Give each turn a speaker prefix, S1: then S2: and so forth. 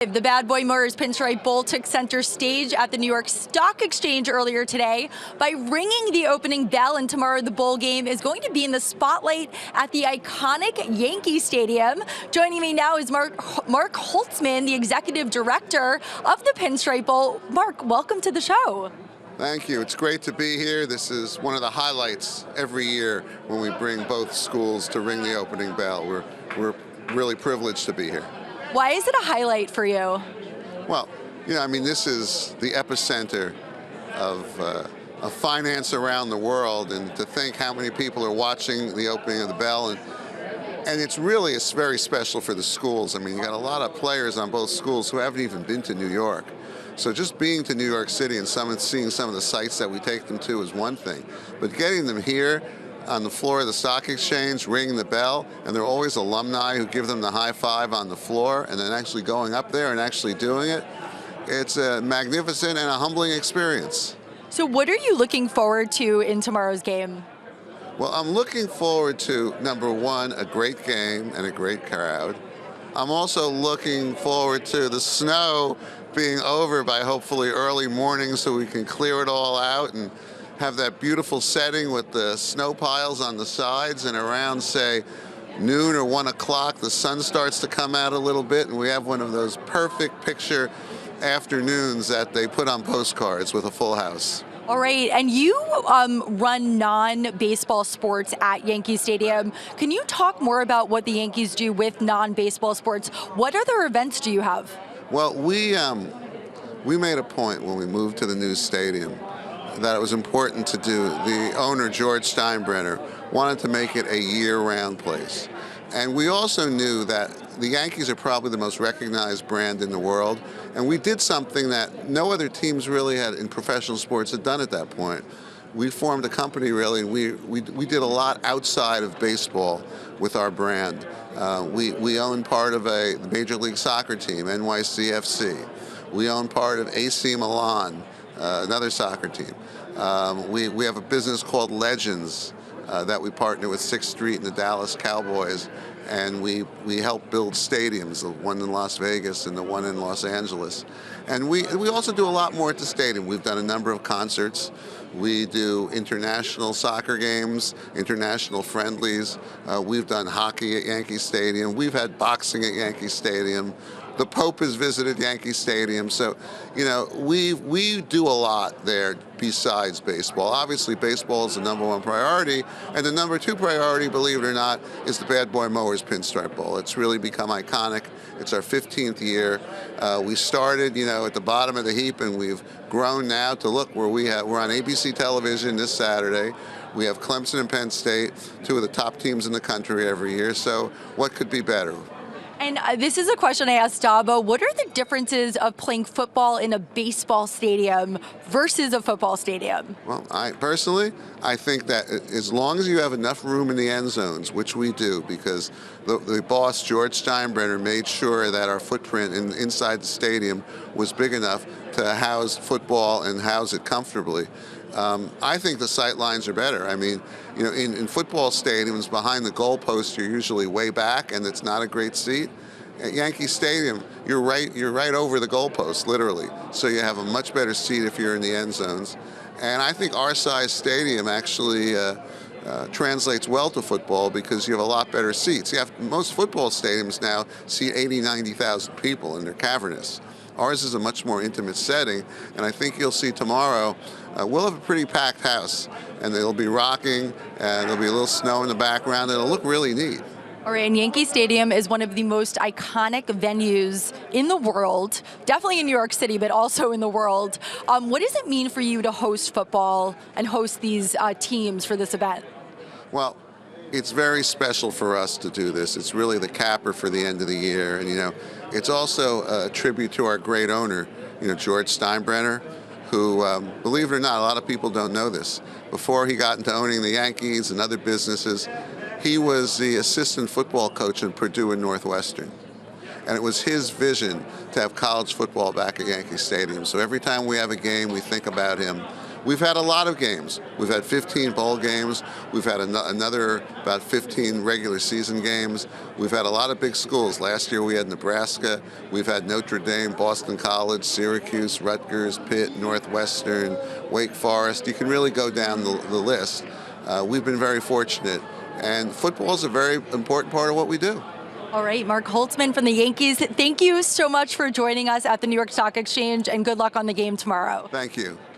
S1: The Bad Boy Motors Pinstripe Bowl took center stage at the New York Stock Exchange earlier today by ringing the opening bell, and tomorrow the bowl game is going to be in the spotlight at the iconic Yankee Stadium. Joining me now is Mark Holtzman, the executive director of the Pinstripe Bowl. Mark, welcome to the show.
S2: Thank you. It's great to be here. This is one of the highlights every year when we bring both schools to ring the opening bell. We're really privileged to be here.
S1: Why is it a highlight for you?
S2: Well, this is the epicenter of finance around the world, and to think how many people are watching the opening of the bell, and it's very special for the schools. You got a lot of players on both schools who haven't even been to New York. So just being to New York City and seeing some of the sites that we take them to is one thing, but getting them here on the floor of the stock exchange, ringing the bell, and there are always alumni who give them the high five on the floor, and then actually going up there and actually doing it. It's a magnificent and a humbling experience.
S1: So what are you looking forward to in tomorrow's game?
S2: Well, I'm looking forward to, number one, a great game and a great crowd. I'm also looking forward to the snow being over by hopefully early morning so we can clear it all out and have that beautiful setting with the snow piles on the sides, and around, say, noon or 1 o'clock, the sun starts to come out a little bit, and we have one of those perfect picture afternoons that they put on postcards with a full house.
S1: All right, and you run non-baseball sports at Yankee Stadium. Can you talk more about what the Yankees do with non-baseball sports? What other events do you have?
S2: Well, we made a point when we moved to the new stadium that it was important to do. The owner, George Steinbrenner, wanted to make it a year-round place. And we also knew that the Yankees are probably the most recognized brand in the world, and we did something that no other teams really had in professional sports had done at that point. We formed a company, really, and we did a lot outside of baseball with our brand. We own part of the Major League Soccer team, NYCFC. We own part of AC Milan, another soccer team. We have a business called Legends that we partner with 6th Street and the Dallas Cowboys, and we help build stadiums, the one in Las Vegas and the one in Los Angeles. And we also do a lot more at the stadium. We've done a number of concerts. We do international soccer games, international friendlies. We've done hockey at Yankee Stadium. We've had boxing at Yankee Stadium. The Pope has visited Yankee Stadium. So, we do a lot there besides baseball. Obviously, baseball is the #1 priority, and the #2 priority, believe it or not, is the Bad Boy Mowers Pinstripe Bowl. It's really become iconic. It's our 15th year. We started, at the bottom of the heap, and we've grown now to look where we're on ABC television this Saturday. We have Clemson and Penn State, two of the top teams in the country every year. So what could be better?
S1: And this is a question I asked Dabo. What are the differences of playing football in a baseball stadium versus a football stadium?
S2: Well, I think that as long as you have enough room in the end zones, which we do, because the boss, George Steinbrenner, made sure that our footprint inside the stadium was big enough to house football and house it comfortably. I think the sight lines are better. In football stadiums, behind the goalpost, you're usually way back, and it's not a great seat. At Yankee Stadium, you're right over the goalpost, literally. So you have a much better seat if you're in the end zones. And I think our size stadium actually translates well to football because you have a lot better seats. Most football stadiums now seat 80, 90,000 people, and they're cavernous. Ours is a much more intimate setting, and I think you'll see tomorrow we'll have a pretty packed house, and it'll be rocking, and there'll be a little snow in the background, and it'll look really neat.
S1: All right, and Yankee Stadium is one of the most iconic venues in the world, definitely in New York City, but also in the world. What does it mean for you to host football and host these teams for this event?
S2: Well, it's very special for us to do this. It's really the capper for the end of the year, and it's also a tribute to our great owner, George Steinbrenner, who, believe it or not, a lot of people don't know this. Before he got into owning the Yankees and other businesses, he was the assistant football coach at Purdue and Northwestern. And it was his vision to have college football back at Yankee Stadium. So every time we have a game, we think about him. We've had a lot of games. We've had 15 bowl games. We've had another about 15 regular season games. We've had a lot of big schools. Last year we had Nebraska. We've had Notre Dame, Boston College, Syracuse, Rutgers, Pitt, Northwestern, Wake Forest. You can really go down the list. We've been very fortunate. And football is a very important part of what we do.
S1: All right, Mark Holtzman from the Yankees, thank you so much for joining us at the New York Stock Exchange, and good luck on the game tomorrow.
S2: Thank you.